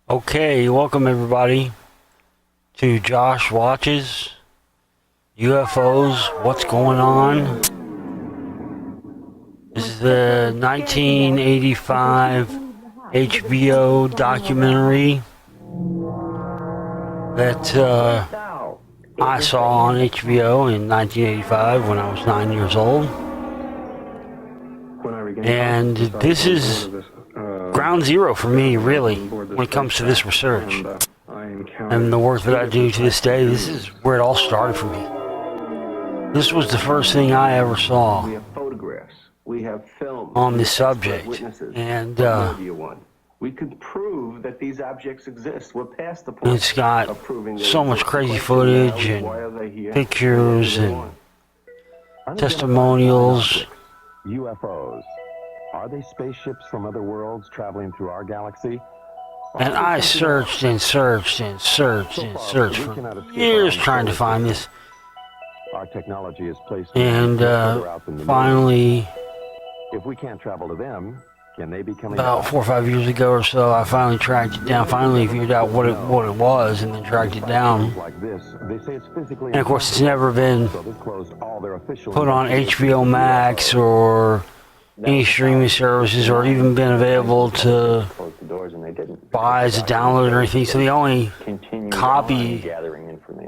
Okay, welcome everybody to Josh Watches UFOs. What's going on? This is the 1985 HBO documentary that I saw on HBO in 1985 when I was 9 years old. And this is ground zero for me, really, when it comes to this research and the work that I do to this day. This is where it all started for me. This was the first thing I ever saw on this subject, and we could prove that these objects exist. We're past the point. It's got so much crazy footage and pictures and testimonials. UFOs. Are they spaceships from other worlds traveling through our galaxy? And I searched and searched and searched and searched for years trying to find this. Our technology is placed and finally, if we can't travel to them, can they be coming about 4 or 5 years ago or so, I finally tracked it down. Finally figured out what it was, and then tracked it down. And of course, it's never been put on HBO Max or any streaming services, or even been available to buy as a download or anything. So the only copy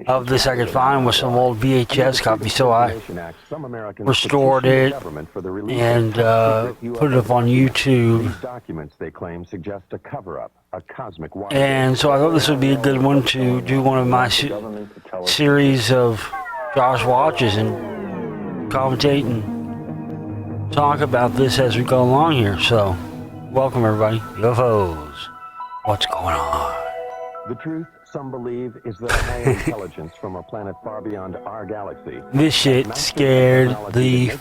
of this I could find was some old VHS copy. So I restored it and put it up on YouTube. And so I thought this would be a good one to do one of my series of Josh Watches and commentate and talk about this as we go along here. So, welcome everybody. UFOs. What's going on? The truth, some believe, is that high intelligence from a planet far beyond our galaxy. This shit scared the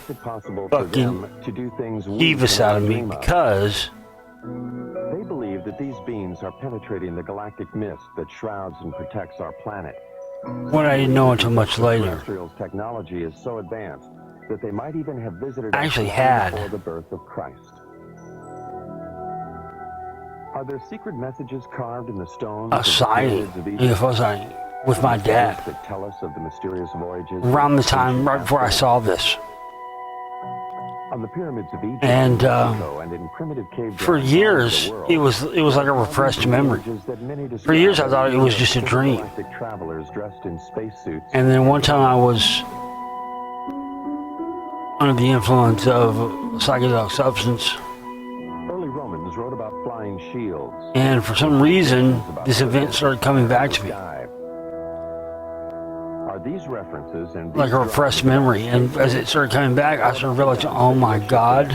fucking Evis out of me, because they believe that these beings are penetrating the galactic mist that shrouds and protects our planet. What I didn't know until much later. Technology is so advanced that they might even have visited I actually had before the birth of Christ. Are there secret messages carved in the stones? A sighting, UFO sighting, with my dad. That tell us of the mysterious voyages around the time right before I saw this. On the pyramids of Egypt, and in primitive cave for years, it was like a repressed memory. For years, I thought it was just a dream. And then one time I was under the influence of psychedelic substance, early Romans wrote about flying shields, and for some reason this event started coming back to me. Are these references and like a repressed memory, and as it started coming back, I started realizing, oh my god,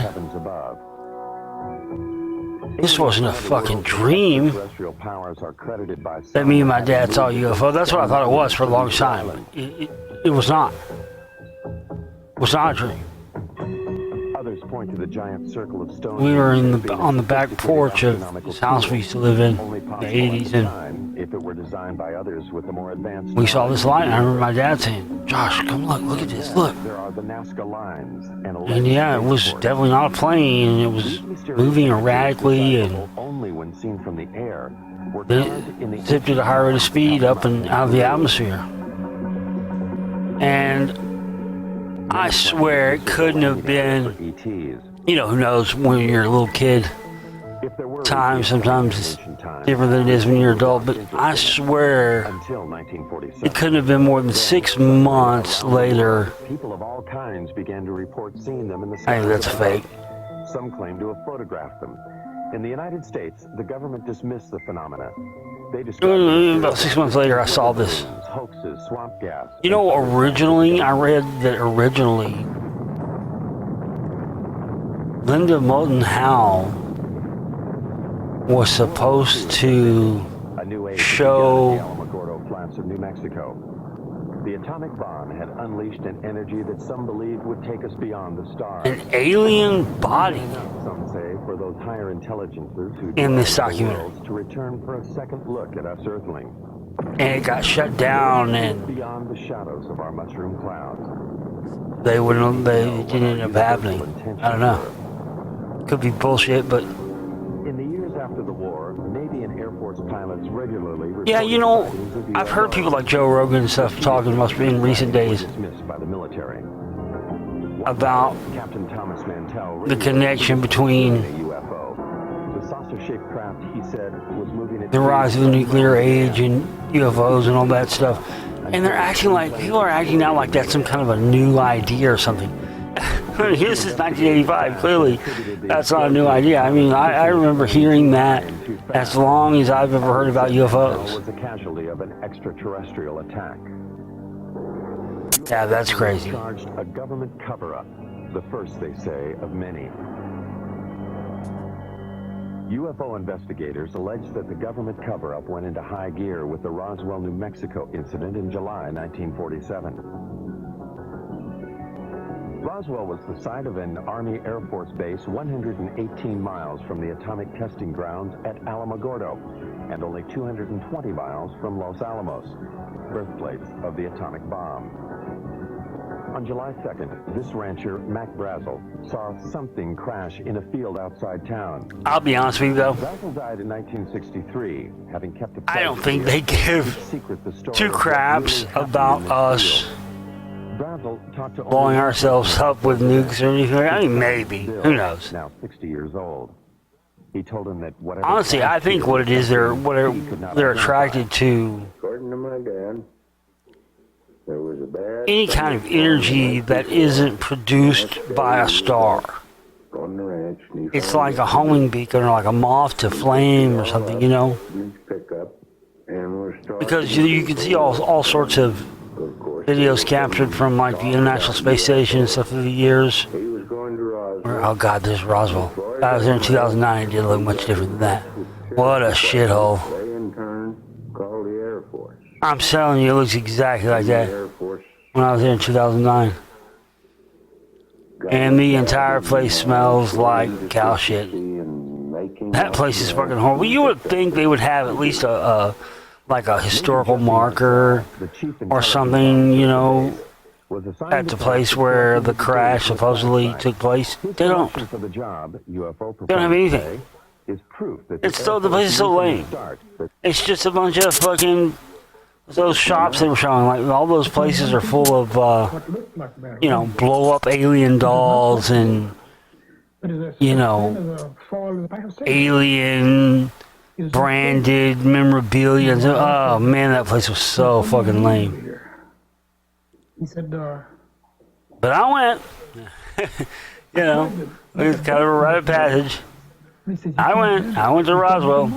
this wasn't a fucking dream that me and my dad saw a UFO. That's what I thought it was for a long time. It was not. It was not a dream. Others point to the giant circle of stone. We were on the back porch of this house we used to live in the 80s, and if it were designed by others with a more advanced we saw this light, and I remember my dad saying, Josh, come look at this, look. There are the Nazca lines, and yeah, it was definitely not a plane, and it was moving erratically, and only when seen from the air. Then it zipped at a high rate of speed up and out of the atmosphere. And I swear it couldn't have been, you know, who knows, when you're a little kid, time sometimes is different than it is when you're an adult, but I swear it couldn't have been more than 6 months later. People of all kinds began to report seeing them in the I think that's fake. Some claim to have photographed them. In the United States, the government dismissed the phenomena. About 6 months later, I saw this. Hoaxes, swamp gas. You know, originally, I read that Linda Moulton Howe was supposed to show of New Mexico. The atomic bomb had unleashed an energy that some believed would take us beyond the stars. an alien body Some say for those higher intelligences who in this documentary. to return for a second look at us Earthlings. And it got shut down, and Beyond the shadows of our mushroom clouds. they didn't end up happening. I don't know. Could be bullshit, but In the years after the war, Navy and Air Force Force pilots regularly Yeah, you know, reported sightings of I've heard UFOs. people like Joe Rogan and stuff talking, must be in recent days, Dismissed by the military. about Captain Thomas Mantell the connection between a UFO. The saucer-shaped craft, he said, was moving at the rise of the nuclear age and UFOs and all that stuff. And they're acting like, people are acting now like that's some kind of a new idea or something. I mean, this is 1985, clearly that's not a new idea. I mean, I remember hearing that as long as I've ever heard about UFOs. was a casualty of an extraterrestrial attack. Yeah, that's crazy. Charged a government cover-up, the first, they say, of many. UFO investigators allege that the government cover-up went into high gear with the Roswell, New Mexico incident in July 1947. Roswell was the site of an Army Air Force base 118 miles from the atomic testing grounds at Alamogordo and only 220 miles from Los Alamos, birthplace of the atomic bomb. On July 2nd, this rancher, Mac Brazel, saw something crash in a field outside town. I'll be honest with you though, Brazel died in 1963, having kept a I don't think they give secret the story two of what craps really happened about in this us field. Brazel talked to blowing only ourselves up with nukes or anything. I mean, maybe. Who knows? Now 60 years old. He told him that whatever. Honestly, I think what it is, they're attracted to According to my dad, there was a bad any kind of energy that isn't produced by a star. on the ranch. And he It's found like a homing beacon or like a moth to flame or something, you know? his pickup, and we're starting Because you can see all sorts of of course. videos captured from like the International Space Station and stuff through the years. He was going to Roswell. Oh God, there's Roswell. I was there in 2009. It didn't look much different than that. What a shithole. They in turn called the Air Force. I'm telling you, it looks exactly like The that Air Force when I was there in 2009. got And the entire place smells like cow shit. and making That place is fucking horrible. You would think they would have at least like a historical marker or something, you know, at the place where the crash supposedly took place. They don't. For the job, UFO They don't have anything. is proof that It's so, the place is so lame. It's just a bunch of fucking, those shops they were showing, like all those places are full of, you know, blow up alien dolls and, you know, alien branded memorabilia. Oh man, that place was so fucking lame. He said, But I went, you know, it's kind of a rite of passage. I went to Roswell,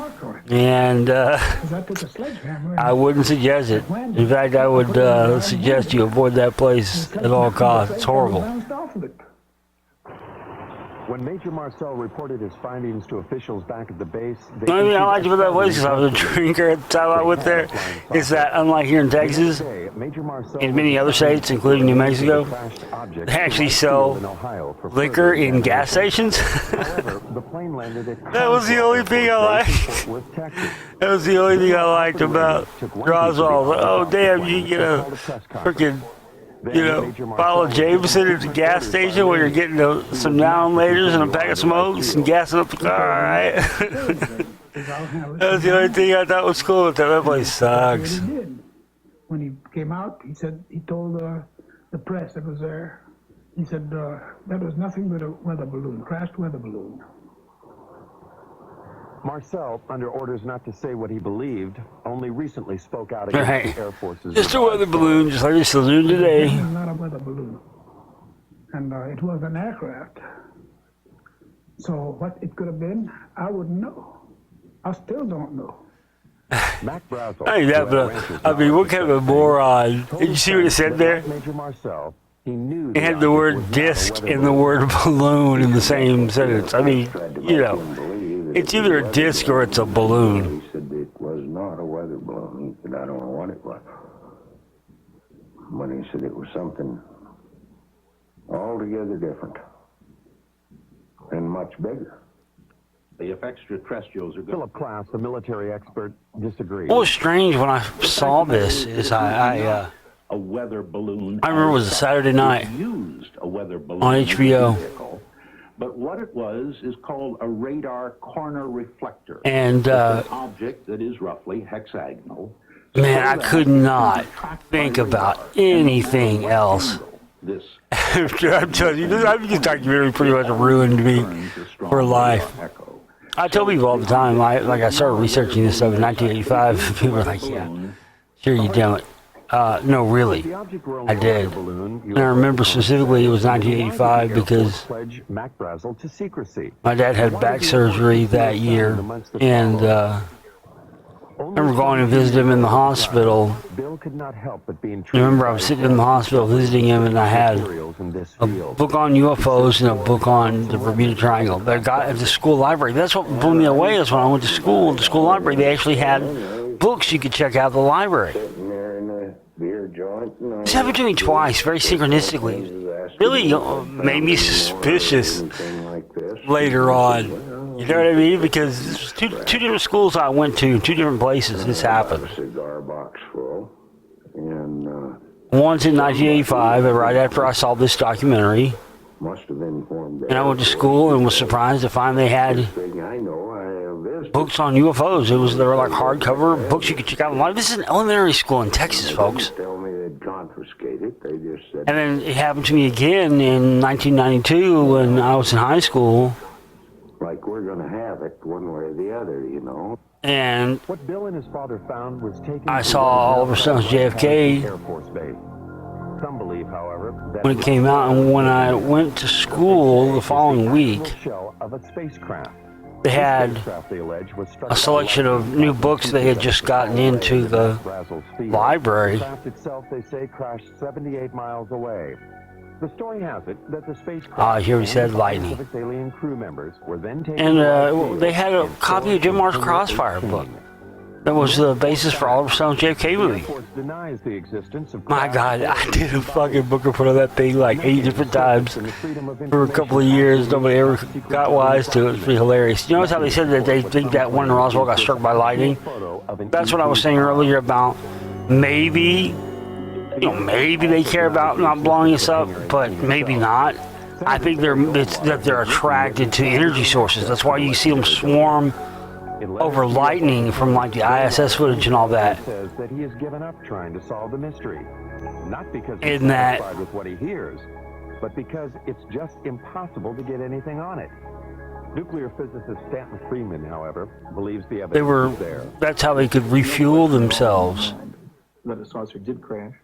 and I wouldn't suggest it. In fact, I would suggest you avoid that place at all costs. It's horrible. When Major Marcel reported his findings to officials back at the base, The only thing I liked about that place is I was a drinker at the time I went there. Is that unlike here in Texas, in many other states, including New Mexico, they actually sell liquor in gas stations. That was the only thing I liked. That was the only thing I liked about Roswell. Oh damn, you get a freaking, you know, bottle of Jameson at the gas station where you're getting some now and laters and a pack of smokes and gassing up the car, alright? That was the only thing I thought was cool. That place sucks. When he came out, he said, he told the press that was there, he said, that was nothing but a weather balloon, crashed weather balloon. Marcel, under orders not to say what he believed, only recently spoke out against Right. the Air Force's Just a weather balloon, just like it's still doing today. It was not a weather balloon. And it was an aircraft. So what it could have been, I wouldn't know. I still don't know. Mac Brazel, I ain't that, but I mean, what kind of a moron? Did you see what it said there? Major Marcel, he knew It had the word disc and the word balloon in the same sentence. I mean, you know, it's either a disc or it's a balloon. He said it was not a weather balloon. He said, I don't know what it was. But he said it was something altogether different and much bigger. If extraterrestrials are good. Philip Klass, the military expert, disagreed. What was strange when I saw this is A weather balloon. I remember it was a Saturday night Used a weather balloon on HBO. vehicle, But what it was is called a radar corner reflector. And, It's an object that is roughly hexagonal. man, I could not think about anything else. This I'm telling you, this documentary pretty much ruined me for life. I tell people all the time, I started researching this stuff in 1985. People are like, yeah, sure you don't. No, really, I did. And I remember specifically it was 1985 because my dad had back surgery that year, and I remember going and visiting him in the hospital. I remember I was sitting in the hospital visiting him, and I had a book on UFOs and a book on the Bermuda Triangle that I got at the school library. That's what blew me away is when I went to school, the school library, they actually had books you could check out at the library. This happened to me twice, very synchronistically. Really made me suspicious later on. You know what I mean? Because two different schools I went to, two different places, this happened. One's in 1985, right after I saw this documentary. And I went to school and was surprised to find they had books on UFOs. They were like hardcover books you could check out online. This is an elementary school in Texas, folks. And then it happened to me again in 1992 when I was in high school. Like we're going to have it one way or the other, you know. And what Bill and his father found was taken I saw Oliver Stone's JFK Air Force Base. Some believe, however, that when it came out, and when I went to school the following week, shell of a spacecraft. they had a selection of new books they had just gotten into the library. The craft itself, they say, crashed 78 miles away. The story has it that the spacecraft Here he said lightning. alien crew members were then taken And they had a copy of Jim Marr's Crossfire book. That was the basis for Oliver Stone's JFK movie. denies the existence of My God, I did a fucking book report on that thing like 8 different times for a couple of years. Nobody ever got wise to it. It's pretty hilarious. You notice how they said that they think that one in Roswell got struck by lightning? That's what I was saying earlier about maybe, maybe they care about not blowing us up, but maybe not. I think they're attracted to energy sources. That's why you see them swarm over lightning from like the ISS footage and all that. Says that he has given up trying to solve the mystery, not because he's In that- satisfied with what he hears, but because it's just impossible to get anything on it. Nuclear physicist Stanton Friedman, however, believes the evidence is there. That's how they could refuel themselves. That a saucer did crash,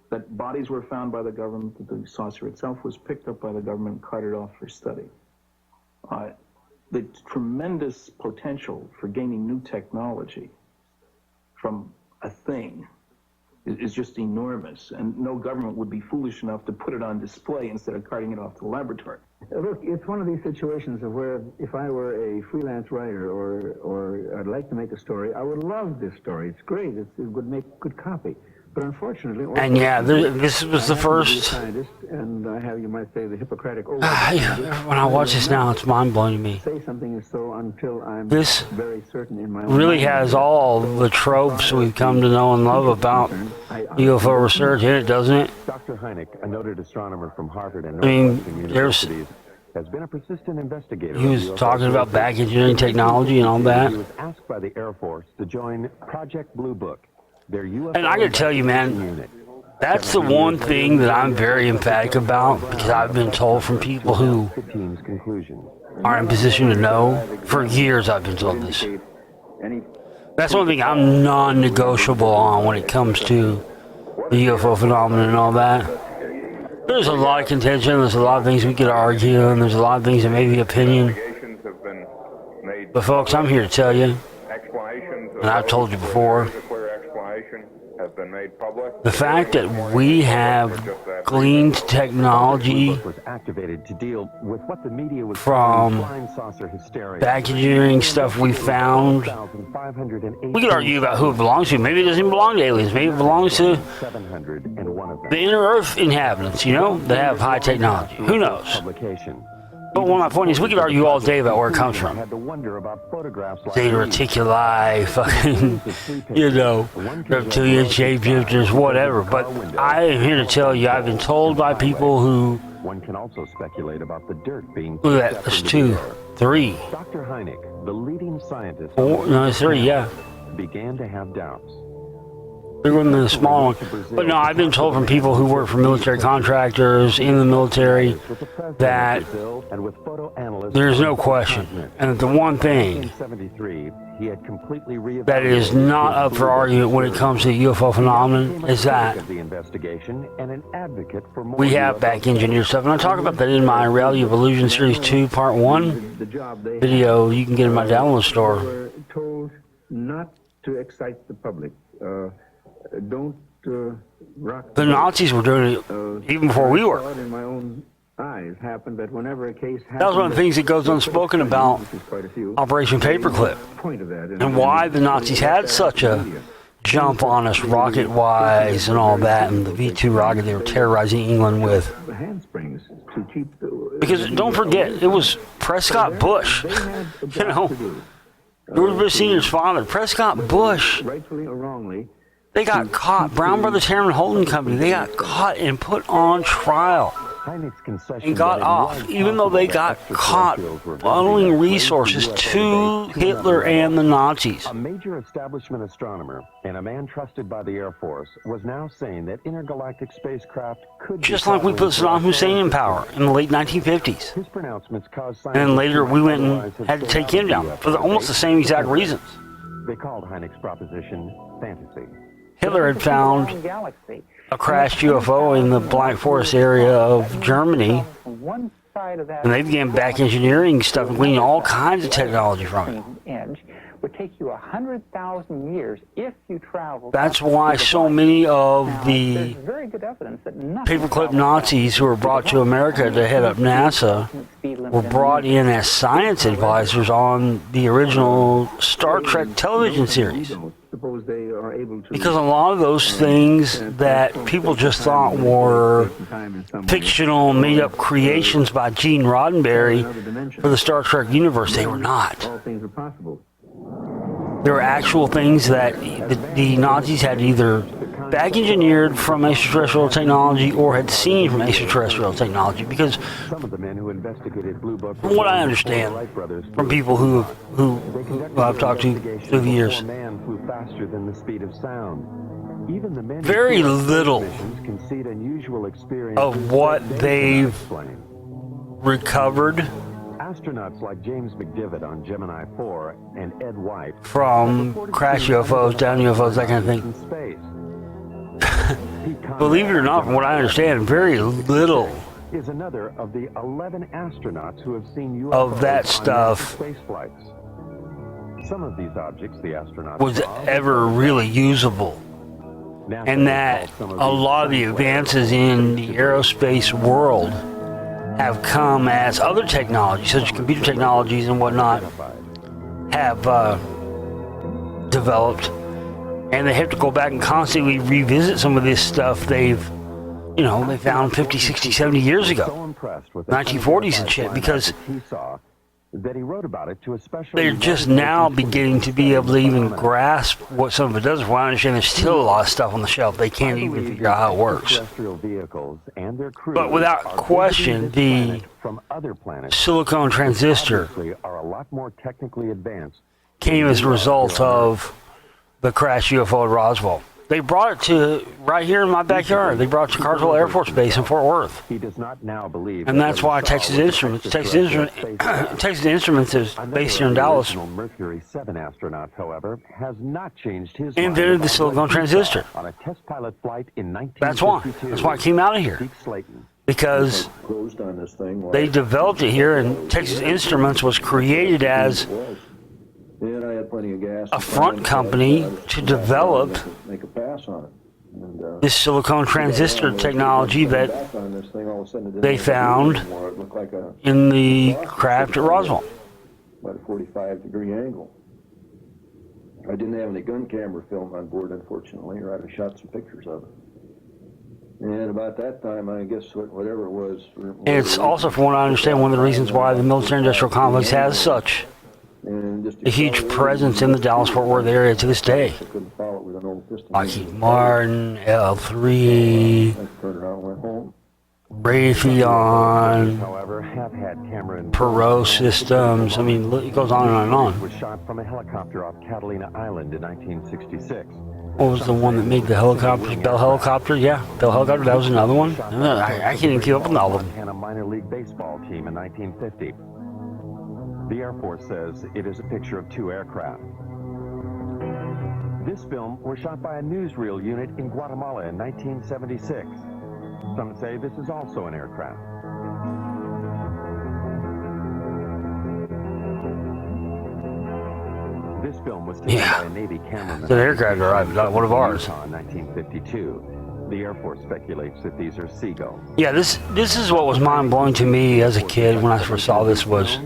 that bodies were found by the government, that the saucer itself was picked up by the government and carted off for study. The tremendous potential for gaining new technology from a thing is just enormous, and no government would be foolish enough to put it on display instead of carting it off to the laboratory. Look, it's one of these situations of where if I were a freelance writer or I'd like to make a story, I would love this story. It's great. It would make good copy. But unfortunately, And yeah, this was the first. scientist, and I have, you might say, the Hippocratic oath. When I watch this now, it's mind blowing to me. Say something is so until I'm This very certain in my own really mind. has all the tropes we've come to know and love about UFO research in it, doesn't it? Dr. Hynek, a noted astronomer from Harvard and I mean, Northwestern there's- universities, has been a persistent investigator. He of was UFO talking about research. back engineering technology and all that. He was asked by the Air Force to join Project Blue Book, their UFO And I gotta tell you, man, unit. that's the one thing that I'm very emphatic about, because I've been told from people who The team's conclusion. are in position to know. For years I've been told this. That's one thing I'm non-negotiable on when it comes to the UFO phenomenon and all that. There's a lot of contention, there's a lot of things we could argue, and there's a lot of things that may be opinion. Have been made. But folks, I'm here to tell you, Explanations of and I've told you before, a clear explanation have been made public. the fact that we have gleaned technology Was activated to deal with what the media was From calling flying saucer hysteria. back engineering stuff we found. 1,508 We could argue about who it belongs to. Maybe it doesn't even belong to aliens. Maybe it belongs to 701 of them. the inner Earth inhabitants, that have high technology. Who knows? Publication. But one of my points is we could argue all day about where it comes from. Had to wonder about photographs like Theta these. Reticuli, fucking, reptilian shapeshifters, whatever. But I am here to tell you, I've been told by people who One can also speculate about the dirt being Look at that. There's 2, 3, Dr. Hynek, the leading scientist, 4. No, it's 3. Yeah. began to have doubts. Bigger than the small one. But no, I've been told from people who work for military contractors in the military that there's no question. And the one thing that is not up for argument when it comes to the UFO phenomenon is that we have back engineered stuff. And I talk about that in my Reality of Illusion Series 2 Part 1 video you can get in my download store. We were told not to excite the public. Don't rock the Nazis were doing it even before we were. In my own eyes, happened that whenever a case happened, that was one of the things that goes unspoken about Operation Paperclip, and why the Nazis had such a jump on us rocket-wise and all that, and the V-2 rocket they were terrorizing England with. Because don't forget, it was Prescott Bush, you know, George Bush Sr.'s father, Prescott Bush. Rightfully or wrongly, they got caught. Brown Brothers Harriman Holding Company, they got caught and put on trial and got off, even though they got caught funneling resources to Hitler and the Nazis. A major establishment astronomer and a man trusted by the Air Force was now saying that intergalactic spacecraft could just like we put Saddam Hussein in power in the late 1950s. His pronouncements caused and then later we went and had to take him down for almost the same exact reasons. They called Hynek's proposition fantasy. Hitler had found a crashed UFO in the Black Forest area of Germany, and they began back engineering stuff and gleaning all kinds of technology from it. Would take you 100,000 years if you travel. That's why so many of the very good evidence that paperclip Nazis who were brought to America to head up NASA were brought in as science advisors on the original Star Trek television series. Because a lot of those things that people just thought were fictional, made-up creations by Gene Roddenberry for the Star Trek universe, they were not. There were actual things that the Nazis had either back engineered from extraterrestrial technology or had seen from extraterrestrial technology. Because from what I understand from people who I've talked to through the years, very little of what they've recovered astronauts like James McDivitt on Gemini 4 and Ed White from crash UFOs, down UFOs, that kind of thing. Believe it or not, from what I understand, very little is another of the 11 astronauts who have seen UFOs of that stuff space flights. Some of these objects the astronauts was ever really usable. And that a lot of the advances in the aerospace world have come as other technologies, such as computer technologies and whatnot, have developed, and they have to go back and constantly revisit some of this stuff they found 50, 60, 70 years ago, 1940s and shit, because that he wrote about it to they're just now beginning to be able to even grasp what some of it does. From what I understand, there's still a lot of stuff on the shelf they can't even figure out how it works. But without question, the silicon transistor came as a result of the crash UFO at Roswell. They brought it to right here in my backyard. They brought it to Carswell Air Force Base in Fort Worth. He does not now believe, and that's why Texas Instruments is based here in Dallas. Mercury 7 astronaut, however, has not changed his invented the silicon transistor. On a test pilot flight in 1952. That's why. That's why it came out of here. Because they developed it here, and Texas Instruments was created as a front company to develop this silicon transistor technology that they found in the craft at Roswell. About a 45-degree angle. I didn't have any gun camera film on board, unfortunately, or I'd have shot some pictures of it. And about that time, I guess whatever it was. And it's also, from what I understand, one of the reasons why the military-industrial complex has such a huge presence in the Dallas-Fort Worth area to this day. Lockheed Martin, L3, Raytheon, however, have had camera and Perot systems. I mean, it goes on and on. was shot from a helicopter off Catalina Island in 1966. What was the one that made the helicopters? Bell Helicopter? Yeah, Bell Helicopter. That was another one. I can't even keep up with all of them. And a minor league baseball team in 1950. The Air Force says it is a picture of two aircraft. This film was shot by a newsreel unit in Guatemala in 1976. Some say this is also an aircraft. This film was taken by a Navy cameraman. It's an aircraft, all right, not one of ours. In 1952. The Air Force speculates that these are seagulls. Yeah, this is what was mind-blowing to me as a kid when I first saw this was,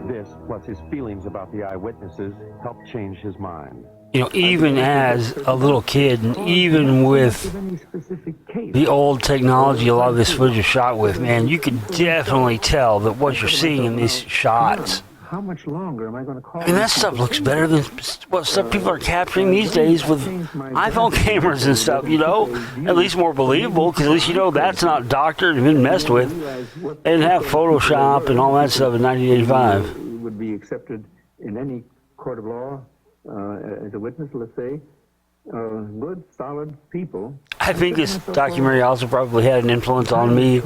this, plus his feelings about the eyewitnesses, helped change his mind. you know, even as a little kid, and even with the old technology a lot of this footage is shot with, man, you can definitely tell that what you're seeing in these shots, How much longer am I going to call? and that stuff looks better than what stuff people are capturing these days with iPhone cameras and stuff, you know? At least more believable, because at least you know that's not doctored and been messed with. They didn't have Photoshop and all that stuff in 1985. Would be accepted in any court of law as a witness, let's say. Good, solid people. I think this documentary also probably had an influence on me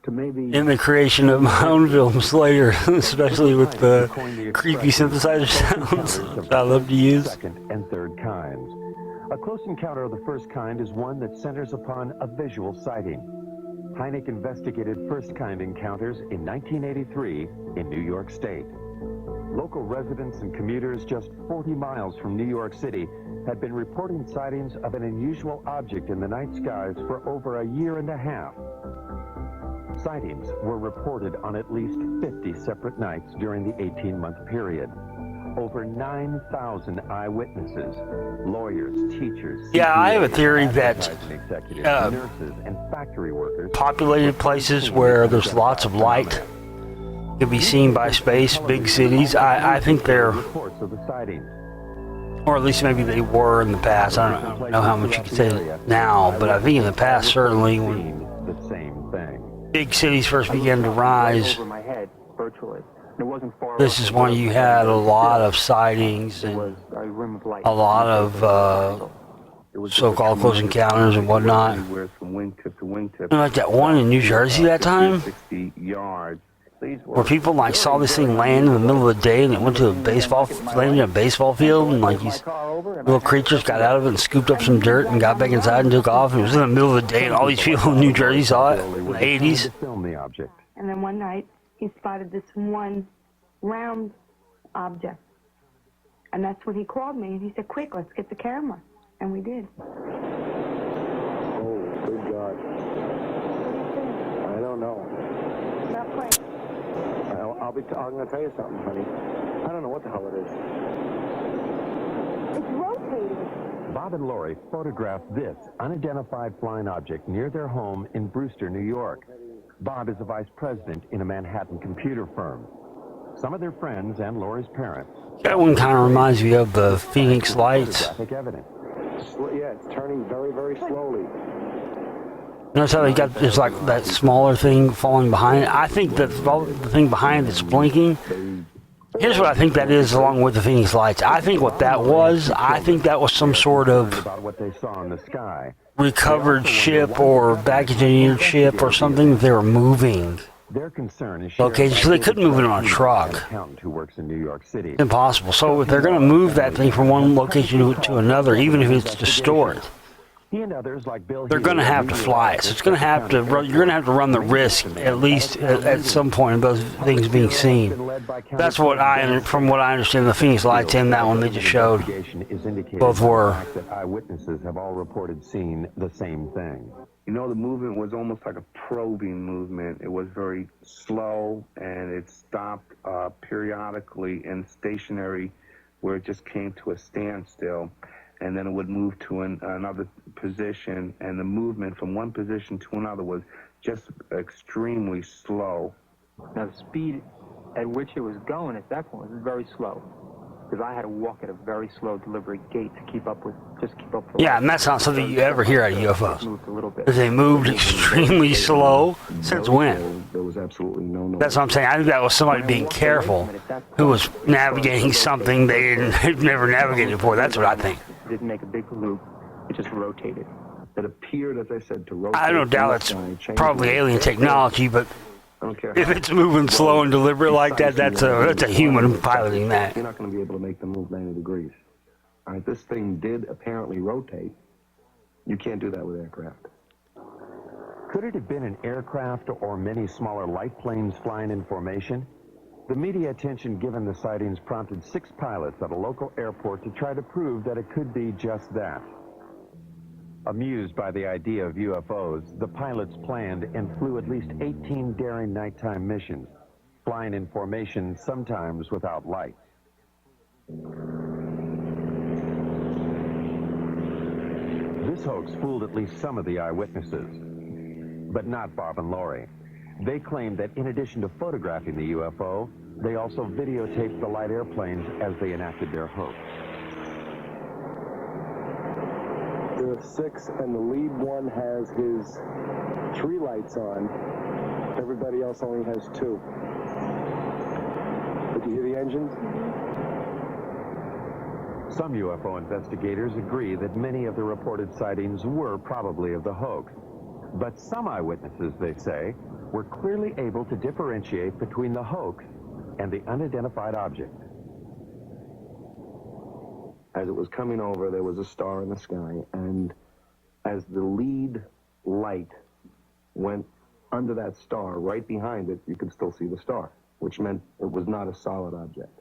To maybe in the creation of my own films later, especially with the creepy synthesizer sounds that I love to use. Second and third kinds. A close encounter of the first kind is one that centers upon a visual sighting. Hynek investigated first-kind encounters in 1983 in New York State. Local residents and commuters just 40 miles from New York City had been reporting sightings of an unusual object in the night skies for over a year and a half. Sightings were reported on at least 50 separate nights during the 18-month period. Over 9,000 eyewitnesses, lawyers, teachers, Yeah, I have a theory that executives, nurses, and factory workers. populated places where there's lots of light can be seen by space, big cities. I think they're, Reports of the sightings. or at least maybe they were in the past. I don't know how much you can say now, but I think in the past, certainly, when The same thing. big cities first began to rise, Over my head, virtually. It wasn't far. this is when you had a lot of sightings It and was a rim of light. a lot of so-called close encounters and whatnot. Anywhere from wingtip to wingtip. Like that one in New Jersey that time, 60 yards. where people like saw this thing land in the middle of the day and it went to a baseball, landed in a baseball field, and like these little creatures got out of it and scooped up some dirt and got back inside and took off. And it was in the middle of the day, and all these people in New Jersey saw it in the 80s. Film the object. And then one night, he spotted this one round object. And that's when he called me, and he said, quick, let's get the camera. And we did. Oh, good God. I don't know. Not quite. I'm going to tell you something, honey. I don't know what the hell it is. It's rotating. Bob and Lori photographed this unidentified flying object near their home in Brewster, New York. Bob is a vice president in a Manhattan computer firm. Some of their friends and Lori's parents. That one kind of reminds me of the Phoenix Lights. Photographic evidence. Yeah, it's turning very, very slowly. Notice how they got, there's like that smaller thing falling behind it. I think that the thing behind that's blinking, here's what I think that is along with the Phoenix Lights. I think what that was, I think that was some sort of About what they saw in the sky. recovered ship or baggage engineered ship or something that they were moving. Their concern is Okay, so they couldn't move it on a truck. accountant who works in New York City. Impossible. So if they're going to move that thing from one location to another, even if it's to store it, He and others like Bill they're going to have to fly it. So it's going to have to run, you're going to have to run the risk, at least at some point, of those things being seen. That's what from what I understand, the Phoenix Lights and that one they just showed, both were. That eyewitnesses have all reported seeing the same thing. You know, the movement was almost like a probing movement. It was very slow, and it stopped periodically and stationary, where it just came to a standstill. And then it would move to another position, and the movement from one position to another was just extremely slow. Now, the speed at which it was going at that point was very slow. because I had to walk at a very slow, deliberate gait to keep up with, just keep up. Yeah, and that's not something you ever hear out of UFOs. Moved a little bit. They moved extremely slow. Since when? There was absolutely no noise. That's what I'm saying. I think that was somebody being careful who was navigating something they've never navigated before. That's what I think. It didn't make a big loop. It just rotated. It appeared, as I said, to rotate. I don't doubt it's probably alien technology, but I don't care if it's moving slow and deliberate like that, that's a human piloting that. You're not going to be able to make them move 90 degrees. All right, this thing did apparently rotate. You can't do that with aircraft. Could it have been an aircraft or many smaller light planes flying in formation? The media attention given the sightings prompted 6 pilots at a local airport to try to prove that it could be just that. Amused by the idea of UFOs, the pilots planned and flew at least 18 daring nighttime missions, flying in formation, sometimes without lights. This hoax fooled at least some of the eyewitnesses, but not Bob and Lori. They claimed that in addition to photographing the UFO, they also videotaped the light airplanes as they enacted their hoax. There are 6, and the lead one has his 3 lights on. Everybody else only has 2. Did you hear the engines? Some UFO investigators agree that many of the reported sightings were probably of the hoax. But some eyewitnesses, they say, were clearly able to differentiate between the hoax and the unidentified object. As it was coming over, there was a star in the sky, and as the lead light went under that star, right behind it, you could still see the star, which meant it was not a solid object.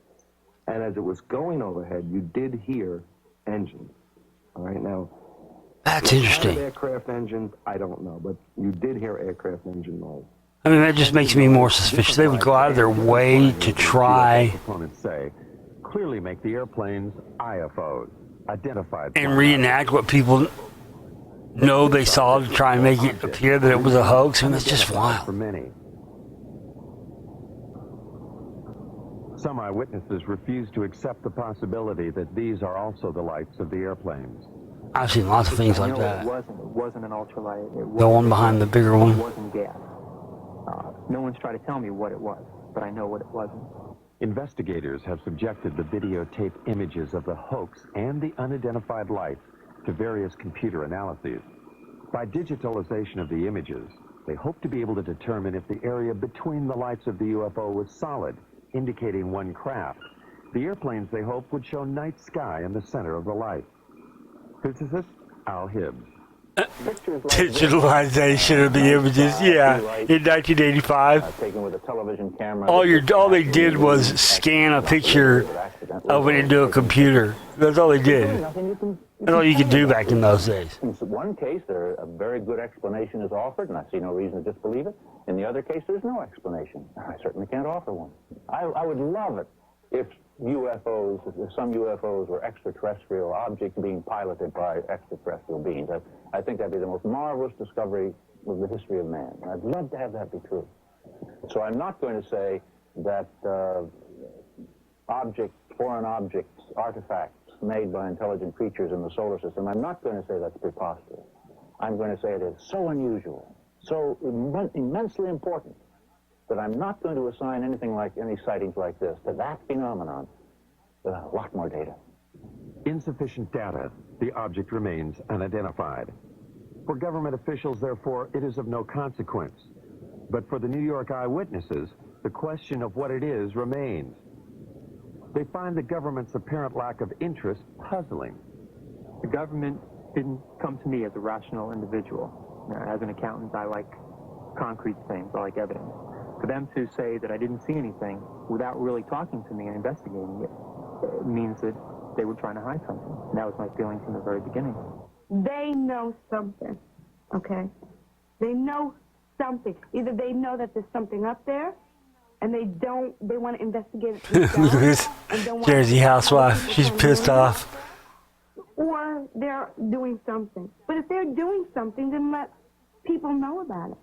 And as it was going overhead, you did hear engines. All right, now, that's interesting. Aircraft engines, I don't know, but you did hear aircraft engine noise. I mean, that just makes me more suspicious. They would go out of their way to try Opponents say clearly make the airplanes IFOs, identified and reenact what people know they saw to try and make it appear that it was a hoax, and it's just wild. For many. Some eyewitnesses refuse to accept the possibility that these are also the lights of the airplanes. I've seen lots of things like that. It wasn't an ultralight. The one behind the bigger one. It wasn't gas. No one's tried to tell me what it was, but I know what it wasn't. Investigators have subjected the videotape images of the hoax and the unidentified lights to various computer analyses. By digitalization of the images, they hope to be able to determine if the area between the lights of the UFO was solid, indicating one craft. The airplanes, they hope, would show night sky in the center of the light. Physicist Al Hibbs. Digitalization of the images, yeah, in 1985. Taken with a television camera. All they did was scan a picture of it into a computer. That's all they did. That's all you could do back in those days. In one case, a very good explanation is offered, and I see no reason to disbelieve it. In the other case, there's no explanation. I certainly can't offer one. I would love it if some UFOs were extraterrestrial objects being piloted by extraterrestrial beings. I think that'd be the most marvelous discovery of the history of man. And I'd love to have that be true. So I'm not going to say that foreign objects, artifacts made by intelligent creatures in the solar system, I'm not going to say that's preposterous. I'm going to say it is so unusual, so immensely important, that I'm not going to assign any sightings like this to that phenomenon with a lot more data. Insufficient data, the object remains unidentified. For government officials, therefore, it is of no consequence. But for the New York eyewitnesses, the question of what it is remains. They find the government's apparent lack of interest puzzling. The government didn't come to me as a rational individual. As an accountant, I like concrete things. I like evidence. For them to say that I didn't see anything without really talking to me and investigating it means that they were trying to hide something. And that was my feeling from the very beginning. They know something, okay? They know something. Either they know that there's something up there, and they want to investigate it themselves. Jersey housewife, she's pissed off. Or they're doing something. But if they're doing something, then let people know about it.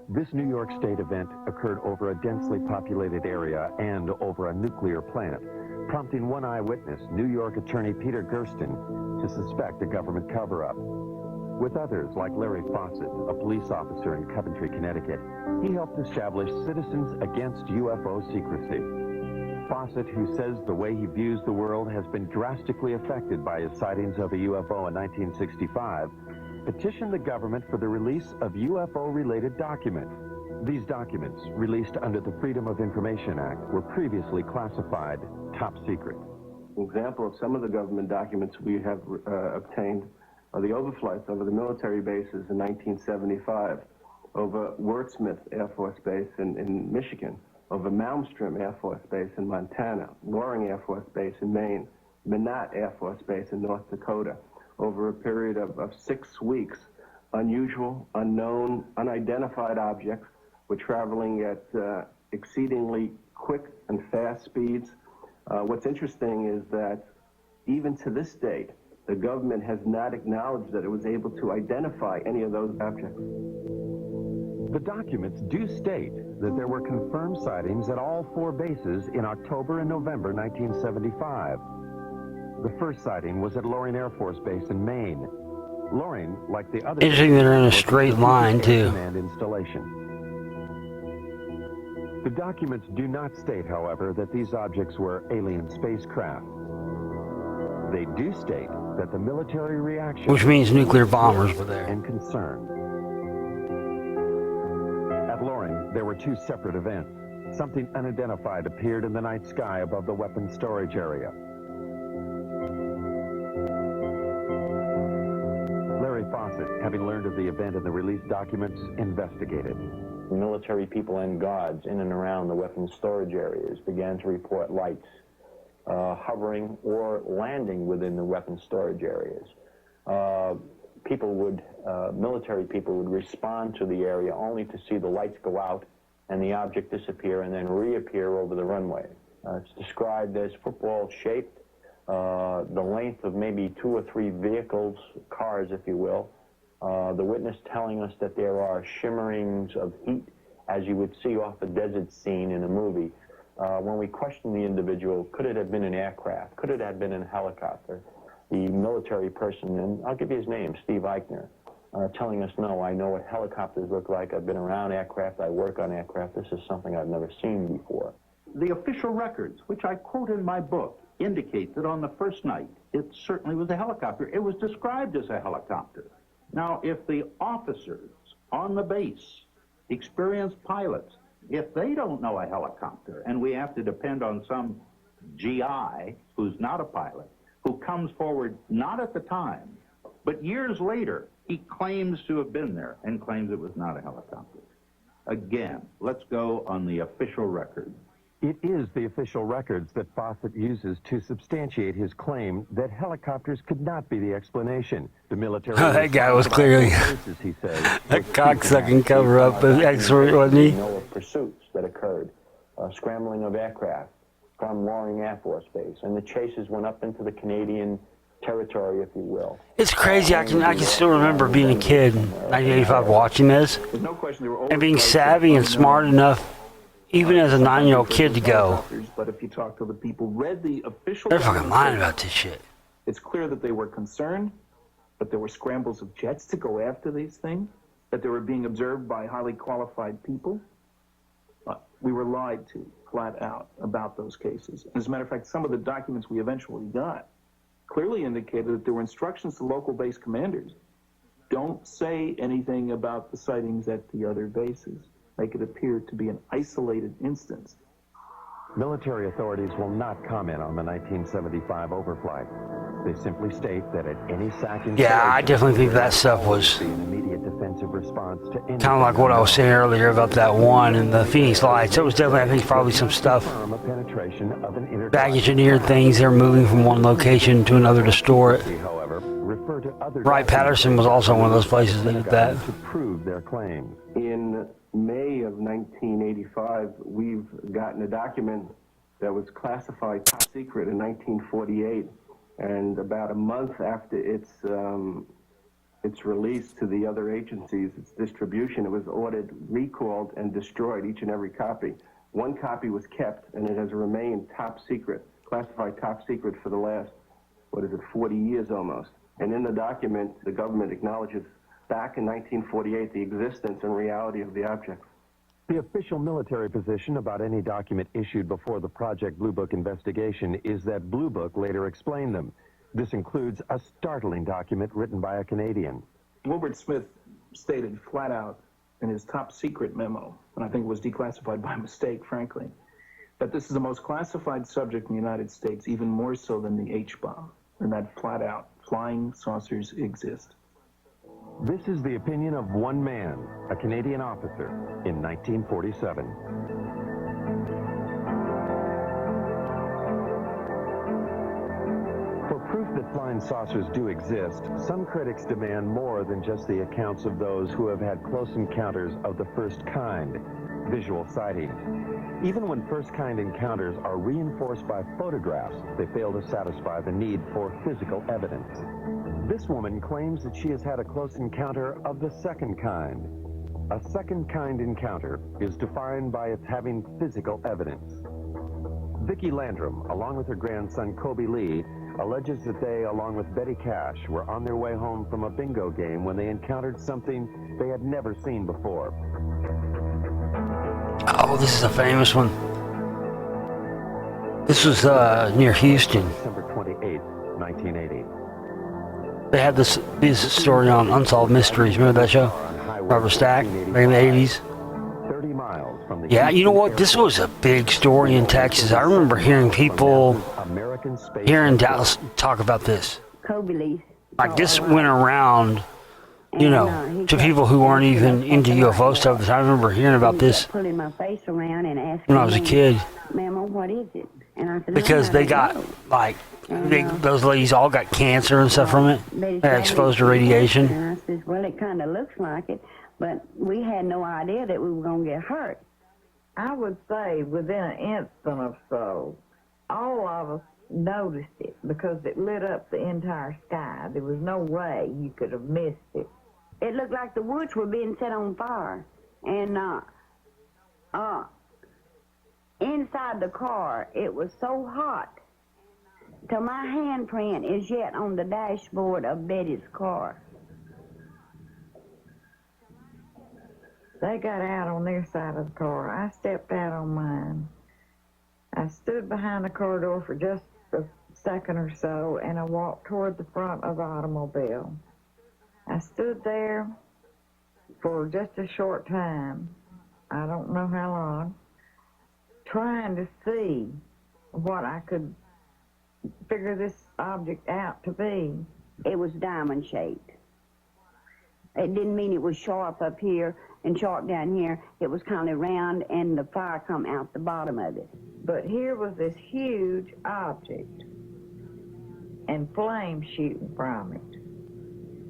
This New York State event occurred over a densely populated area and over a nuclear plant, prompting one eyewitness, New York attorney Peter Gersten, to suspect a government cover-up. With others, like Larry Fawcett, a police officer in Coventry, Connecticut, he helped establish Citizens Against UFO Secrecy. Fawcett, who says the way he views the world has been drastically affected by his sightings of a UFO in 1965, petitioned the government for the release of UFO-related documents. These documents, released under the Freedom of Information Act, were previously classified top secret. An example of some of the government documents we have obtained are the overflights over the military bases in 1975, over Wurtsmith Air Force Base in Michigan, over Malmstrom Air Force Base in Montana, Loring Air Force Base in Maine, Minot Air Force Base in North Dakota. Over a period of 6 weeks, unusual, unknown, unidentified objects were traveling at exceedingly quick and fast speeds. What's interesting is that even to this date, the government has not acknowledged that it was able to identify any of those objects. The documents do state that there were confirmed sightings at all 4 bases in October and November 1975. The first sighting was at Loring Air Force Base in Maine. Loring, like the other... Interesting that they're in a straight line, too. ...command installation. The documents do not state, however, that these objects were alien spacecraft. They do state that the military reaction... Which means nuclear bombers were there. ...and concern. At Loring, there were 2 separate events. Something unidentified appeared in the night sky above the weapons storage area. Larry Fawcett, having learned of the event in the released documents, investigated. Military people and guards in and around the weapons storage areas began to report lights hovering or landing within the weapons storage areas. Military people would respond to the area only to see the lights go out and the object disappear and then reappear over the runway. It's described as football-shaped, the length of maybe 2 or 3 vehicles, cars, if you will. The witness telling us that there are shimmerings of heat, as you would see off a desert scene in a movie. When we questioned the individual, could it have been an aircraft? Could it have been a helicopter? The military person, and I'll give you his name, Steve Eichner, telling us, no, I know what helicopters look like. I've been around aircraft. I work on aircraft. This is something I've never seen before. The official records, which I quote in my book, indicate that on the first night, it certainly was a helicopter. It was described as a helicopter. Now, if the officers on the base, experienced pilots, if they don't know a helicopter, and we have to depend on some GI who's not a pilot, who comes forward not at the time, but years later, he claims to have been there and claims it was not a helicopter. Again, let's go on the official record. It is the official records that Fawcett uses to substantiate his claim that helicopters could not be the explanation. The military... That guy was clearly he says, a cocksucking cover-up of expert, wasn't he? Know of pursuits that occurred, scrambling of aircraft from Loring Air Force Base, and the chases went up into the Canadian territory, if you will. It's crazy. I can still remember being a kid in 1985 watching this and being savvy and smart enough, even as a 9-year-old kid, to go, but if you talk to the people, read the official... They're fucking lying about this shit. It's clear that they were concerned, but there were scrambles of jets to go after these things, that they were being observed by highly qualified people. We were lied to, flat out, about those cases. As a matter of fact, some of the documents we eventually got clearly indicated that there were instructions to local base commanders. Don't say anything about the sightings at the other bases. Make it appear to be an isolated instance. Military authorities will not comment on the 1975 overflight. They simply state that at any SAC... Yeah, I definitely think that stuff was an immediate defensive response to any... kind of like what I was saying earlier about that one and the Phoenix Lights. It was definitely, I think, probably some stuff. Baggage engineered things. They're moving from one location to another to store it. Wright-Patterson was also one of those places that did that. To prove their claims. In May of 1985, we've gotten a document that was classified top secret in 1948, and about a month after its its release to the other agencies, its distribution, it was ordered, recalled, and destroyed, each and every copy. One copy was kept, and it has remained top secret, classified top secret for the last, 40 years almost. And in the document, the government acknowledges back in 1948 the existence and reality of the objects. The official military position about any document issued before the Project Blue Book investigation is that Blue Book later explained them. This includes a startling document written by a Canadian. Wilbert Smith stated flat out in his top secret memo, and I think it was declassified by mistake, frankly, that this is the most classified subject in the United States, even more so than the H-bomb, and that flat out flying saucers exist. This is the opinion of one man, a Canadian officer, in 1947. For proof that flying saucers do exist, some critics demand more than just the accounts of those who have had close encounters of the first kind, visual sightings. Even when first-kind encounters are reinforced by photographs, they fail to satisfy the need for physical evidence. This woman claims that she has had a close encounter of the second kind. A second-kind encounter is defined by its having physical evidence. Vicki Landrum, along with her grandson Kobe Lee, alleges that they, along with Betty Cash, were on their way home from a bingo game when they encountered something they had never seen before. Oh, this is a famous one. This was near Houston. December 28, 1980. They had this story on Unsolved Mysteries. Remember that show? Robert Stack, back in the 80s. 30 miles from the Yeah, you know what? This was a big story in Texas. I remember hearing people here in Dallas talk about this. Like, this went around, you know, to people who weren't even into UFO stuff. I remember hearing about this Pulling my face around and asking when I was a kid. Mama, what is it? And I said, Because they got, like, those ladies all got cancer and stuff from it. They got exposed to radiation. And I said, well, it kind of looks like it, but we had no idea that we were going to get hurt. I would say within an instant or so, all of us noticed it because it lit up the entire sky. There was no way you could have missed it. It looked like the woods were being set on fire. And inside the car, it was so hot till my handprint is yet on the dashboard of Betty's car. They got out on their side of the car. I stepped out on mine. I stood behind the car door for just a second or so, and I walked toward the front of the automobile. I stood there for just a short time, I don't know how long, trying to see what I could figure this object out to be. It was diamond shaped. It didn't mean it was sharp up here and sharp down here. It was kind of round, and the fire come out the bottom of it. But here was this huge object and flames shooting from it.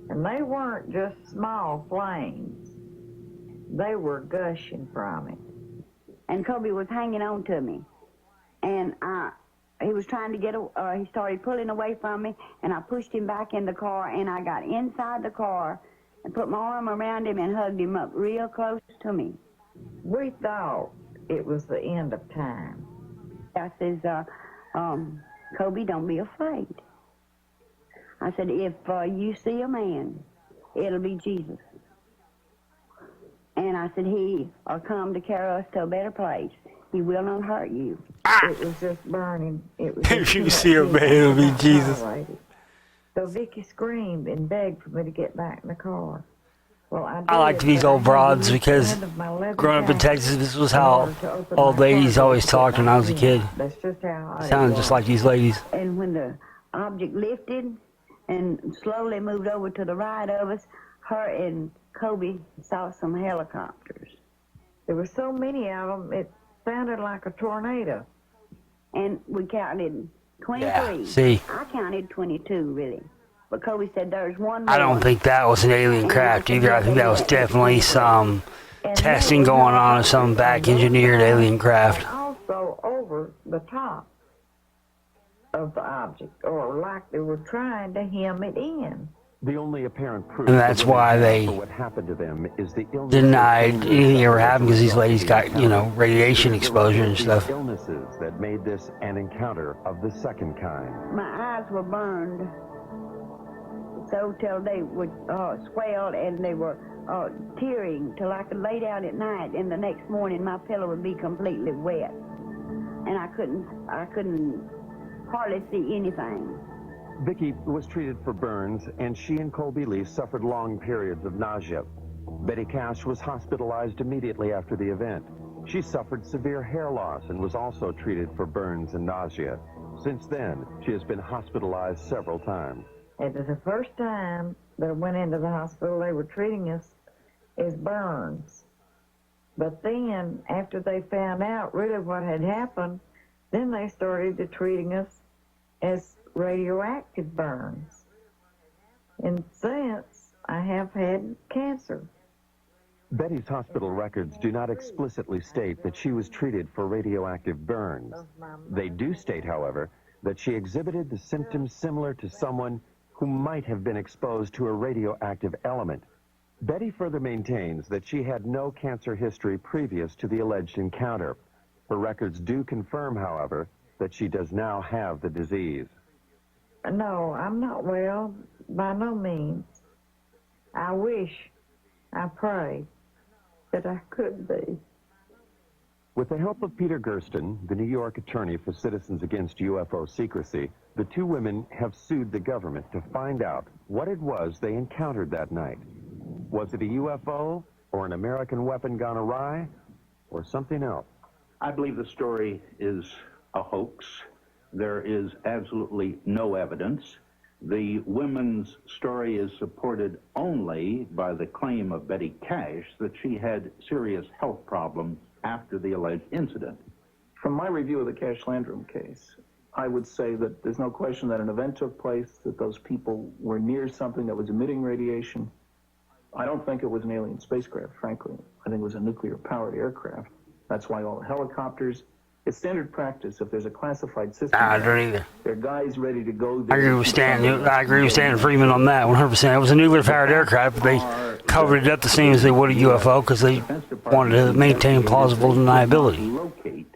And they weren't just small flames. They were gushing from it. And Kobe was hanging on to me. And he was trying to get, he started pulling away from me, and I pushed him back in the car, and I got inside the car and put my arm around him and hugged him up real close to me. We thought it was the end of time. I says, Kobe, don't be afraid. I said, if you see a man, it'll be Jesus. And I said, he will come to carry us to a better place. He will not hurt you. It was just burning. It was If you see a man, it'll be Jesus. So Vicki screamed and begged for me to get back in the car. Well, I liked these old broads because growing up in Texas, this was how old ladies always talked when I was a kid. That's just how I Sounded just like these ladies. And when the object lifted and slowly moved over to the right of us, her and Kobe saw some helicopters. There were so many of them, it sounded like a tornado. And we counted 23. Yeah, see. I counted 22, really. But Kobe said there's one more. I don't think that was an alien craft either. I think that was definitely some testing going on of some back-engineered alien craft. Also over the top of the object, or like they were trying to hem it in. The only apparent proof And that's why they for what happened to them is the illness denied anything ever happened, because these ladies got, you know, radiation exposure and stuff. Illnesses that made this an encounter of the second kind. My eyes were burned so till they would swell, and they were tearing till I could lay down at night, and the next morning my pillow would be completely wet, and I couldn't hardly see anything. Vicki was treated for burns, and she and Colby Lee suffered long periods of nausea. Betty Cash was hospitalized immediately after the event. She suffered severe hair loss and was also treated for burns and nausea. Since then, she has been hospitalized several times. It was the first time that I went into the hospital, they were treating us as burns. But then, after they found out really what had happened, then they started to treating us as radioactive burns. And since, I have had cancer. Betty's hospital records do not explicitly state that she was treated for radioactive burns. They do state, however, that she exhibited the symptoms similar to someone who might have been exposed to a radioactive element. Betty further maintains that she had no cancer history previous to the alleged encounter. Her records do confirm, however, that she does now have the disease. No, I'm not well, by no means. I wish, I pray, that I could be. With the help of Peter Gersten, the New York attorney for Citizens Against UFO Secrecy, the two women have sued the government to find out what it was they encountered that night. Was it a UFO, or an American weapon gone awry, or something else? I believe the story is a hoax. There is absolutely no evidence. The women's story is supported only by the claim of Betty Cash that she had serious health problems after the alleged incident. From my review of the Cash Landrum case, I would say that there's no question that an event took place, that those people were near something that was emitting radiation. I don't think it was an alien spacecraft, frankly. I think it was a nuclear-powered aircraft. That's why all the helicopters, it's standard practice. If there's a classified system, I don't either. there are guys ready to go. I agree with Stan Freeman on that, 100%. It was a nuclear-powered aircraft. They covered it up the same as they would a UFO because they wanted to maintain plausible deniability. Locate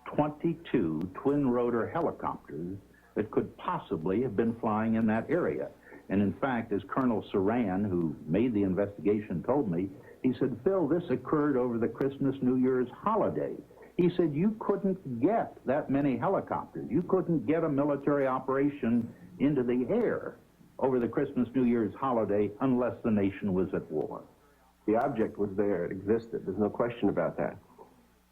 22 twin-rotor helicopters that could possibly have been flying in that area. And in fact, as Colonel Saran, who made the investigation, told me, he said, Phil, this occurred over the Christmas, New Year's holiday. He said, you couldn't get that many helicopters. You couldn't get a military operation into the air over the Christmas, New Year's holiday unless the nation was at war. The object was there, it existed, there's no question about that.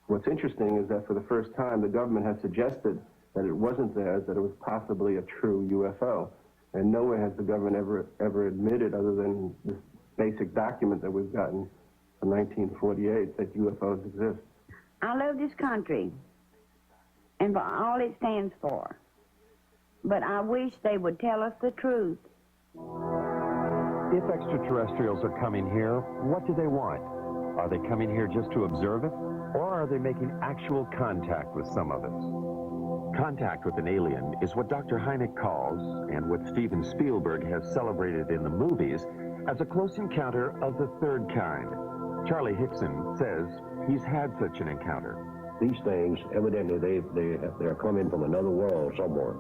What's interesting is that for the first time, the government has suggested that it wasn't theirs, that it was possibly a true UFO. And nowhere has the government ever admitted, other than this basic document that we've gotten from 1948, that UFOs exist. I love this country and for all it stands for, but I wish they would tell us the truth. If extraterrestrials are coming here, what do they want? Are they coming here just to observe it, or are they making actual contact with some of us? Contact with an alien is what Dr. Hynek calls, and what Steven Spielberg has celebrated in the movies, as a close encounter of the third kind. Charlie Hickson says he's had such an encounter. These things, evidently, they're coming from another world somewhere.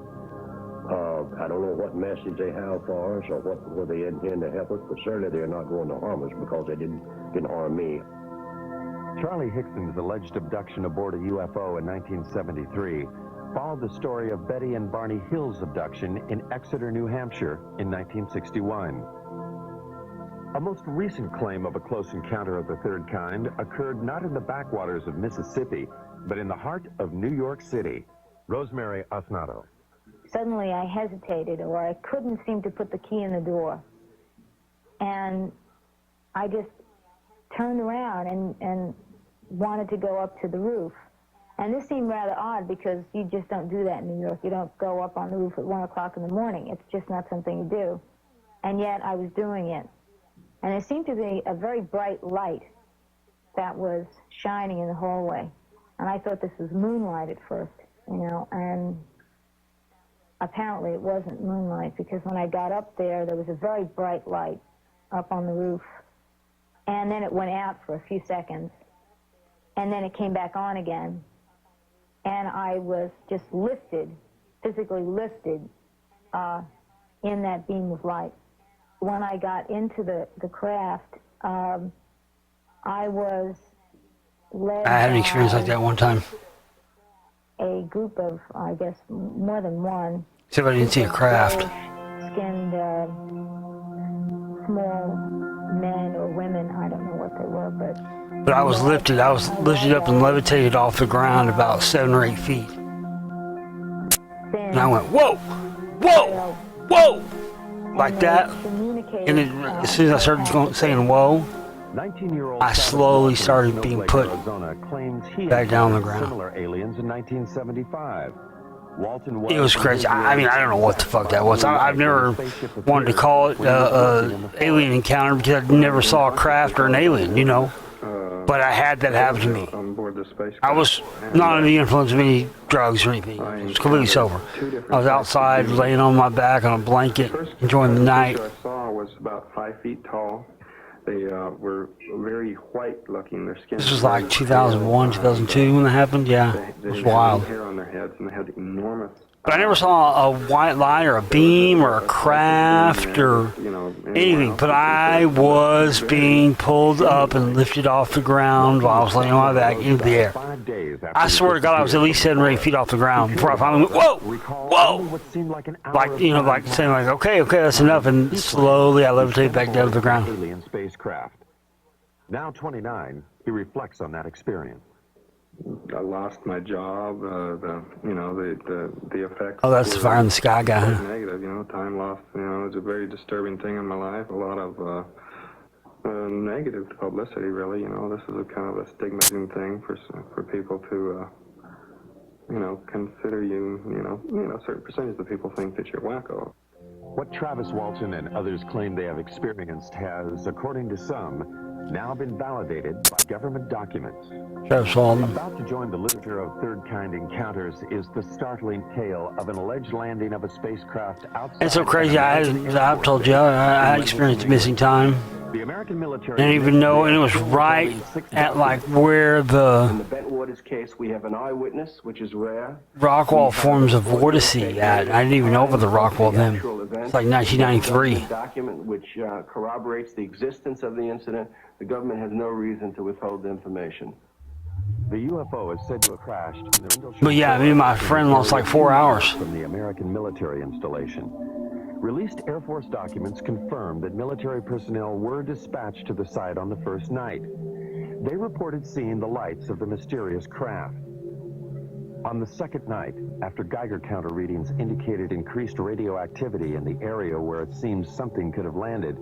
I don't know what message they have for us or what they intend to help us, but certainly they're not going to harm us because they didn't harm me. Charlie Hickson's alleged abduction aboard a UFO in 1973 followed the story of Betty and Barney Hill's abduction in Exeter, New Hampshire in 1961. A most recent claim of a close encounter of the third kind occurred not in the backwaters of Mississippi, but in the heart of New York City. Rosemary Osnato. Suddenly I hesitated, or I couldn't seem to put the key in the door. And I just turned around and wanted to go up to the roof. And this seemed rather odd because you just don't do that in New York. You don't go up on the roof at 1 o'clock in the morning. It's just not something you do. And yet I was doing it. And it seemed to be a very bright light that was shining in the hallway. And I thought this was moonlight at first, you know, and apparently it wasn't moonlight, because when I got up there, there was a very bright light up on the roof, and then it went out for a few seconds, and then it came back on again, and I was just lifted, physically lifted, in that beam of light. When I got into the craft, I was led I had an experience like that one time. a group of, I guess, more than one. Except I didn't see a craft. Skinned, small men or women, I don't know what they were, But I was lifted up and levitated off the ground about 7 or 8 feet. And I went, whoa, whoa, whoa, like that. And then as soon as I started saying whoa, I slowly started being put back down on the ground. Similar aliens in 1975. It was crazy. I mean, I don't know what the fuck that was. I've never wanted to call it alien encounter because I never saw a craft or an alien, you know. But I had that happen to me. I was not under the influence of any drugs or anything. I was completely sober. I was outside, laying on my back on a blanket, enjoying the night. I saw was about 5 feet tall. They were very white looking. Their skin. This was like 2001, 2002 when that happened. Yeah, it was wild. They had hair on their heads, and they had enormous. But I never saw a white light or a beam or a craft or anything. But I was being pulled up and lifted off the ground while I was laying on my back into the air. I swear to God, I was at least 7 or 8 feet off the ground before I finally went, whoa, whoa! Like saying like, okay, that's enough. And slowly I levitated back down to the ground. Alien spacecraft. Now 29, he reflects on that experience. I lost my job. The effects. Oh, that's the fire in the sky guy. Huh? Negative, time lost. It was a very disturbing thing in my life. A lot of negative publicity, really. This is a kind of a stigmatizing thing for people to, consider you. A certain percentage of people think that you're wacko. What Travis Walton and others claim they have experienced has, according to some, now been validated by government documents. Travis Walton. About to join the literature of third-kind encounters is the startling tale of an alleged landing of a spacecraft outside. It's so crazy. I've told you, I experienced missing time. The American military. Didn't even know, and it was right at like where In the Bentwaters case, we have an eyewitness, which is rare. Rockwall forms of vortice at. I didn't even know about the Rockwall then. It's like 1993. A document which corroborates the existence of the incident. The government has no reason to withhold the information. The UFO is said to have crashed. But yeah, me and my friend lost like 4 hours. From the American military installation. Released Air Force documents confirm that military personnel were dispatched to the site on the first night. They reported seeing the lights of the mysterious craft. On the second night, after Geiger counter readings indicated increased radioactivity in the area where it seems something could have landed,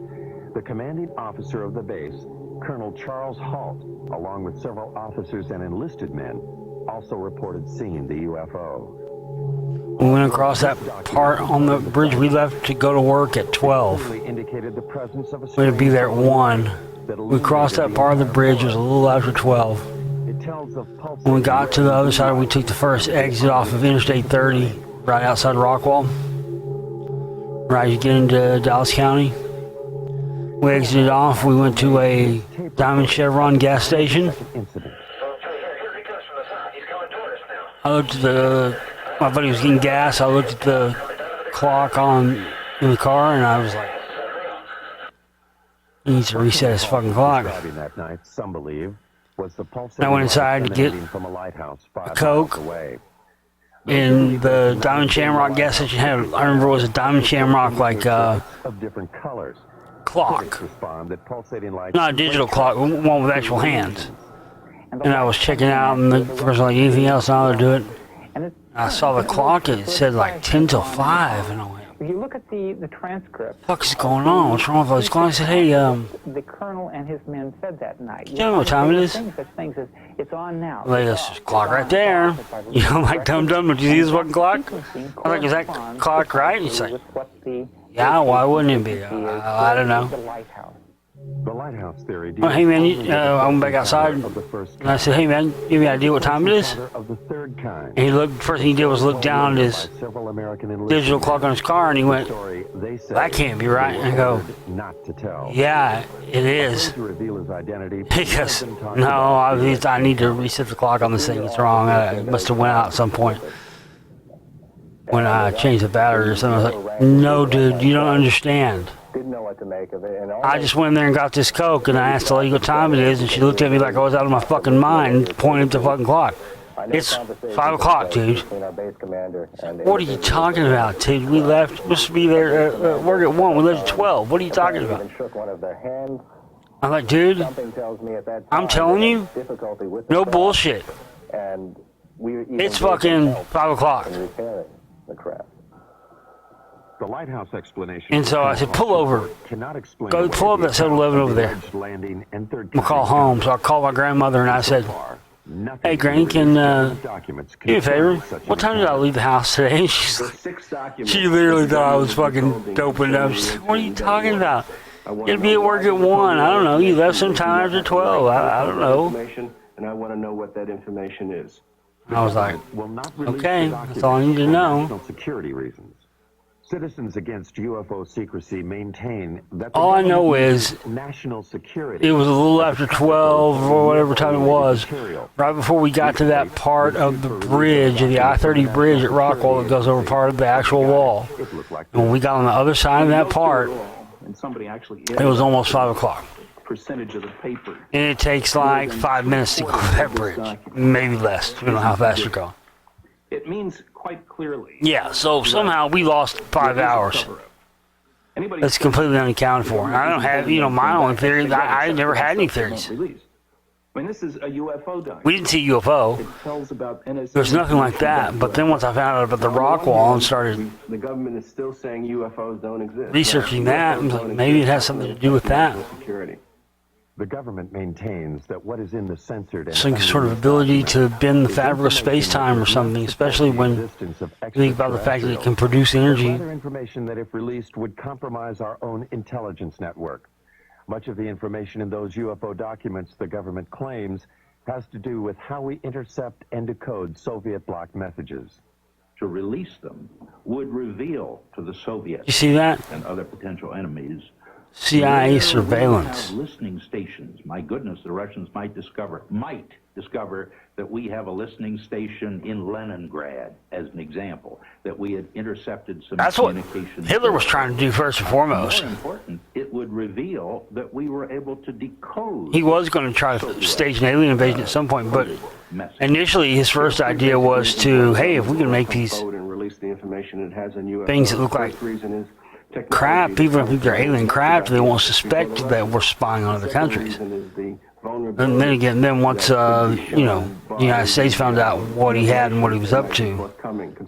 the commanding officer of the base, Colonel Charles Halt, along with several officers and enlisted men, also reported seeing the UFO. We went across that part on the bridge. We left to go to work at 12. We had to be there at 1. We crossed that part of the bridge. It was a little after 12. When we got to the other side, we took the first exit off of Interstate 30, right outside Rockwall. Right, you get into Dallas County. We exited off. We went to a Diamond Chevron gas station. I looked at my buddy was getting gas. I looked at the clock in the car, and I was like, he needs to reset his fucking clock. That night, some believe, was the I went inside to get a Coke. And the Diamond Shamrock gas station had, I remember it was a Diamond Shamrock, like, of different colors. Clock. Not a digital clock, one with actual hands. And I was checking out, and the person was like, anything else? I'll do it. I saw the clock, it said like 10 till 5, and I went, If you look at the transcript, what the fuck is going on? What's wrong with all these clocks? I said, hey, the colonel and his men said that night. you know what time it is? Such things as, it's on now. Like, this clock right there. You know, like, dum, don't you see this fucking clock? I was like, is that clock right? He's like, yeah, why wouldn't it be? I don't know. The lighthouse theory. Oh, hey man, I went back outside and I said, hey man, you have any idea what time it is? And he looked. First thing he did was look down at his digital clock on his car, and he went, "That can't be right." And I go, "Yeah, it is." Because no, I need to reset the clock on this thing. It's wrong. It must have went out at some point when I changed the battery or something. I was like, "No, dude, you don't understand." Didn't know what to make of it. And I just went in there and got this Coke, and I asked the lady what time it is, and she looked at me like I was out of my fucking mind, pointing at the fucking clock. It's 5 o'clock, dude. What are you talking about, dude? We left, supposed to be there, work at 1, we left at 12. What are you talking about? I'm like, dude, I'm telling you, no bullshit. It's fucking 5 o'clock. The lighthouse explanation. And so I said, pull over. Go pull up that 7-Eleven over there. We'll call home. So I called my grandmother and I said, hey, Granny, can do me a favor? What time did I leave the house today? She literally thought I was fucking doping up. She said, what are you talking about? You'd be at work at 1. I don't know. You left sometime after 12. I don't know. And I want to know what that information is. I was like, okay, that's all I need to know. Security reasons. Citizens Against UFO Secrecy maintain that all I know is national security. It was a little after 12 or whatever time it was, right before we got to that part of the bridge, the I-30 bridge at Rockwell that goes over part of the actual wall. And when we got on the other side of that part, it was almost 5 o'clock. Percentage of the paper. And it takes like 5 minutes to go that bridge, maybe less, depending on how fast you're going. It means quite clearly. Yeah, so somehow we lost 5 hours. That's completely unaccounted for. I don't have, my own theory. I never had any theories. I mean, this is a UFO document. We didn't see UFO. It tells about There's nothing like that. But then once I found out about the rock wall and started The government is still saying UFOs don't exist. researching that, I was like, maybe it has something to do with that. Security. The government maintains that what is in the censored and Some sort of ability to bend the fabric of space-time or something, especially when you think about the fact that it can produce energy. Other information that, if released, would compromise our own intelligence network. Much of the information in those UFO documents, the government claims, has to do with how we intercept and decode Soviet bloc messages. To release them would reveal to the Soviets You see that? and other potential enemies CIA surveillance. listening stations. My goodness, the Russians might discover that we have a listening station in Leningrad, as an example, that we had intercepted some That's what communications. Hitler was trying to do first and foremost. More important, it would reveal that we were able to decode. He was going to try to stage an alien invasion at some point, but initially his first idea was to, hey, if we can make these things that look like crap, even if they're alien craft, they won't suspect that we're spying on other countries. And then again, once the United States found out what he had and what he was up to,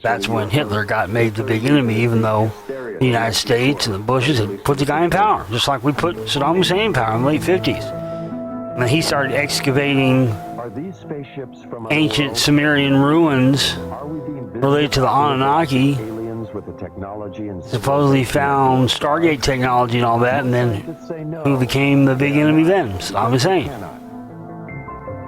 that's when Hitler got made the big enemy, even though the United States and the Bushes had put the guy in power, just like we put Saddam Hussein in power in the late 50s. And then he started excavating ancient Sumerian ruins related to the Anunnaki, with the technology and supposedly found Stargate technology and all that, and then who became the big enemy then? Saddam Hussein.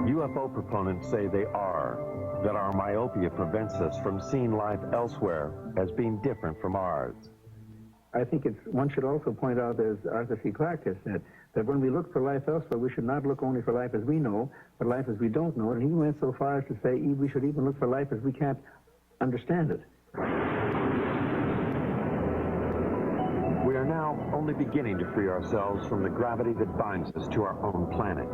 UFO proponents say that our myopia prevents us from seeing life elsewhere as being different from ours. I think one should also point out, as Arthur C. Clarke has said, that when we look for life elsewhere, we should not look only for life as we know, but life as we don't know. And he went so far as to say we should even look for life as we can't understand it. We are now only beginning to free ourselves from the gravity that binds us to our own planet.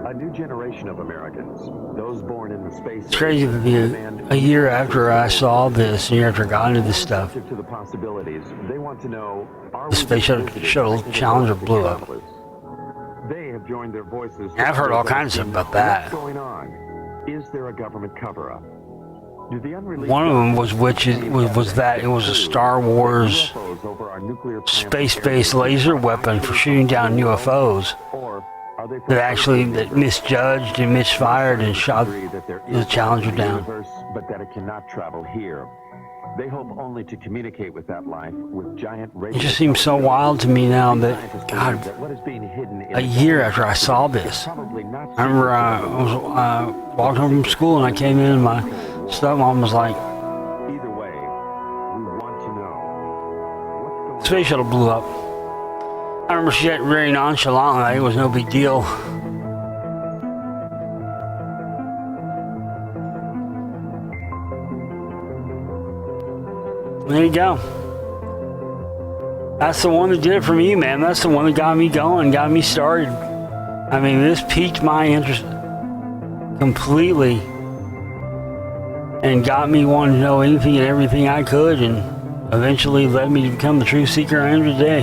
A new generation of Americans, those born in the space It's crazy that a year after I saw this, a year after I got into this stuff, to the possibilities, they want to know, the Space Shuttle Challenger blew up. They have joined their voices. I've heard all kinds of stuff about that. What's going on? Is there a government cover-up? One of them was that it was a Star Wars space-based laser weapon for shooting down UFOs that misjudged and misfired and shot the Challenger down. But that it cannot travel here. They hope only to communicate with that life with giant radio. It just seems so wild to me now that, God, what is being hidden in a year after I saw this. I remember I was walking home from school and I came in and my stepmom was like, either way, we want to know. space shuttle blew up. I remember she said very nonchalantly, like it was no big deal. There you go. That's the one that did it for me, man. That's the one that got me going, got me started. I mean, this piqued my interest completely and got me wanting to know anything and everything I could, and eventually led me to become the truth seeker I am today.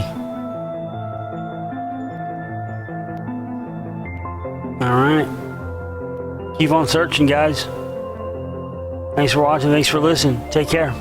All right. Keep on searching, guys. Thanks for watching. Thanks for listening. Take care.